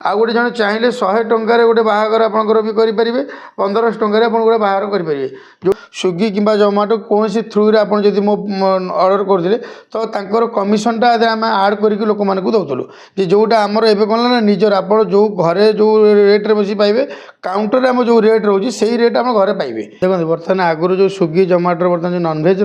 आ गोटे जन चाहिए 100 टकर गोटे बाहागर आपंकर भी करेंगे 1500 टकर आप गोटे बाहर करेंगे जो स्विगी कि जोमाटो कौन थ्रु आप मो अर्डर करते तो तर कमिशनटा आम आड करके लोक मानक दौलू जे जोटा आमर एवं कौन ना निजर आप जो घरे जो रेट्रे बस पाइबे काउंटर आम जो रेट रोचे से रेट आम घरे पाइबे। देखो बर्तमान आगुरी जो स्विगी जोमाटो बर्तमान जो नॉनवेज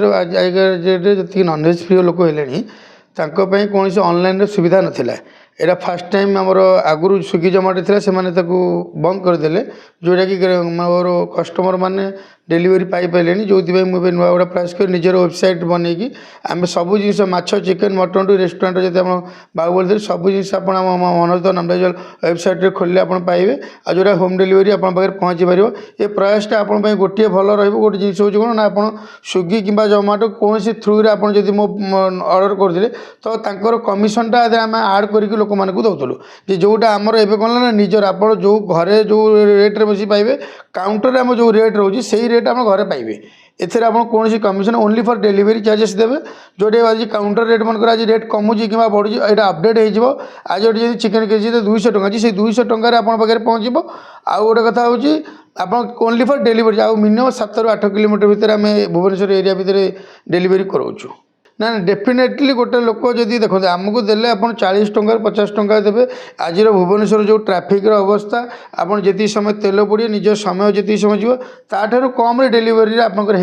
जी नॉनवेज प्रिय लोक है कौन ऑनलाइन सुविधा नाला एटा फास्ट टाइम आमर आगुरी स्विगी जोमाटो थी से बंद करदे जोटा कि मोर कस्टमर मैंने डेलीवरी पाइले जो मुझे नुआ गुड़ा प्रयास कर निजर वेबसाइट बनईकि आम सब जिन माछ चिकेन मटन टू रेस्टोरेंट जब आप बाहुबली सब जिन मनोज नॉनवेज वेबसाइट खोलिए आप पाइबे आ जोटा होम डिलीवरी आप पहुँची पार ये प्रयासटा आप गोटे भल रोटे जिन हूँ कौन ना आप स्विगी कि जोमाटो कौन थ्रु आप मो अर्डर करते तो तर कमिशनटा आम आड करके लोक मानक दौलू जे जोटा आमर एवं कौन ना निजर आप जो घरे जो रेट्रे बस पाइबे काउंटर आम जो रेट रोचे से रेट आम घरे पाइबे एथेर आप कौन commission only for delivery charges देवे जोटे आज काउंटर रेट मन आज रेट कमुची कि बढ़ुची यहाँ अपडेट हो आज जो चिकेन केजी 200 टଙ୍କା अच्छी से 200 टकर आप पहुँचब आउ गोटे कथा हूँ आप ओनली फॉर डेलीवरी आ मिनिमम 7 ରୁ 8 किलोमीटर भितर आम भुवनेश्वर एरिया भितर डेलीवरी कराऊँ ना डेफिनेटली गोटे लोक जदि देखो आमको देले आप 40 टଙ୍କା 50 टଙ୍କା देवे आज भुवनेश्वर जो ट्राफिक अवस्था आप जी समय तेल पड़े निज समय जी समय जीव ताठू कम डेलीवरी आपंकर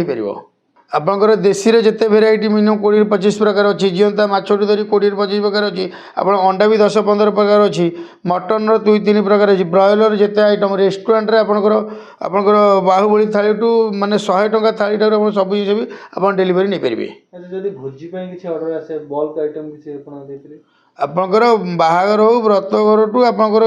आपंकर देशी रे जिते भेराइटी मिनिमम 20-25 प्रकार अच्छी जीवंता मछटू धरी 20-25 प्रकार अच्छी आप अंडा भी 10-15 प्रकार अच्छी मटन 2-3 प्रकार अच्छी ब्रॉयलर जिते आइटम रेस्टोरेंट आपंकर बाहुबली थाली टू माने 100 टଙ୍କା थाली टाइम सब जिन भी आप डेलीवरी नहीं पारे। भोजी किसी ऑर्डर आसे बल्क आइटम किसी आपंकर बाहागर हो व्रतघर टू आपंकर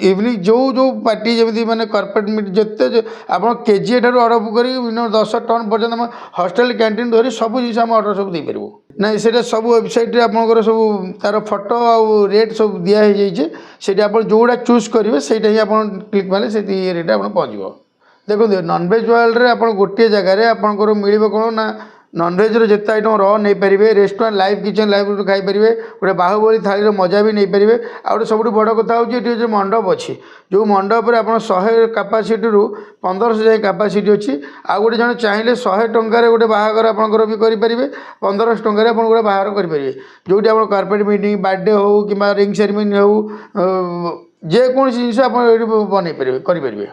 इवनिंग जो जो पार्टी जमी मैंने कॉर्पोरेट मीट जिते आप केजी ठार अर्डर कर मिनिमम 10 टन पर्यटन हॉस्टेल कैंटीन धरी सब जिन आम अर्डर सब देपर ना से सब वेबसाइट आपंकर सब तार फोटो आउ रेट सब दिखाई से आप जोड़ा चूज करेंगे से आप क्लिक मारे से रेट आप पहुँच देखो नॉनवेज वर्ल्ड में आप गोटे जगार आपंकर मिल कौन ना नॉनवेज जिते आइटम र नहीं पारे रेस्टोरेंट लाइव किचन लाइव खाईपर गोटे बाहुबली थाली मजा भी नहीं पारे आ गए सब बड़ कथा हूँ मंडप अच्छी जो मंडप आप 100 कैपेसिटी रू 1500 जाए कैपेसिटी अच्छी आ गए जन चाहिए 100 टकर गोटे बाहागर आपंकर भी करेंगे 1500 टकर आप गोटे बाहर करेंगे जोटी आप कॉर्पोरेट मीटिंग बर्थडे हो कि रिंग सेरेमनी हो जेकोसी जिन आप बनई पारे करेंगे।